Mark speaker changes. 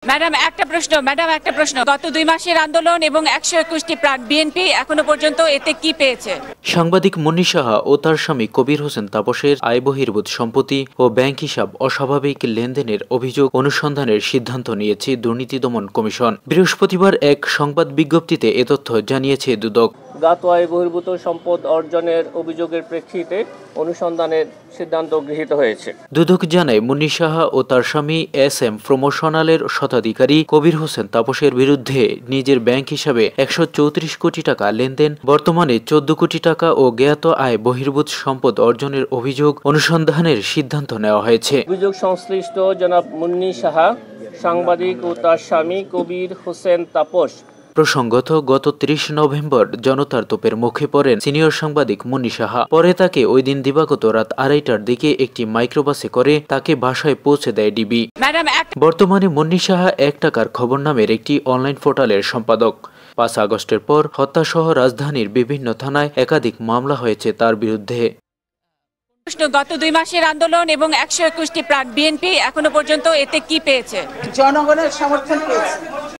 Speaker 1: Madam একটা প্রশ্ন গত 2 মাসের আন্দোলন এবং 121টি প্রাক বিএনপি এখনো পর্যন্ত এতে কি পেয়েছে?
Speaker 2: সাংবাদিক মুন্নী সাহা ও তার স্বামী কবির হোসেন তাপসের আয় বহির্ভূত সম্পত্তি ও ব্যাংক হিসাব অস্বাভাবিক লেনদেনের অভিযোগ অনুসন্ধানের সিদ্ধান্ত নিয়েছে দুর্নীতি দমন কমিশন। বৃহস্পতিবার এক সংবাদ বিজ্ঞপ্তিতে এ তথ্য জানিয়েছে দুদক।
Speaker 3: জ্ঞাত আয় বহির্ভূত সম্পদ অর্জনের অভিযোগের প্রেক্ষিতে অনুসন্ধানের সিদ্ধান্ত গৃহীত হয়েছে।
Speaker 2: দুদক জানায় মুন্নী সাহা ও তার স্বামী SM প্রমোশনালের স্বত্বাধিকারী কবির হোসেন তাপসের বিরুদ্ধে নিজের ব্যাংক হিসাবে 134 কোটি টাকা লেনদেন, বর্তমানে 14 কোটি টাকা ও জ্ঞাত আয় বহির্ভূত সম্পদ অর্জনের অভিযোগ অনুসন্ধানের সিদ্ধান্ত নেওয়া হয়েছে।
Speaker 3: অভিযোগ সংশ্লিষ্ট জনাব মুন্নী সাহা, সাংবাদিক ও তার স্বামী কবির হোসেন তাপস।
Speaker 2: প্রসঙ্গত, গত 30 নভেম্বর জনতার তোপের মুখে পড়েন সিনিয়র সাংবাদিক মুন্নী সাহা। পরে তাকে ওই দিন দিবাগত রাত 2:30টার দিকে একটি মাইক্রোবাসে করে তাকে বাসায় পৌঁছে দেয় ডিবি। বর্তমানে মুন্নী সাহা 1 টাকার খবর নামের একটি অনলাইন পোর্টালের সম্পাদক। 5 আগস্টের পর হত্যাসহ রাজধানীর বিভিন্ন থানায় একাধিক মামলা হয়েছে তার বিরুদ্ধে।
Speaker 1: গত 2 মাসের আন্দোলন এবং 121টি প্রাক বিএনপি এখনো পর্যন্ত এতে কি পেয়েছে?
Speaker 4: জনগণের সমর্থন পেয়েছে।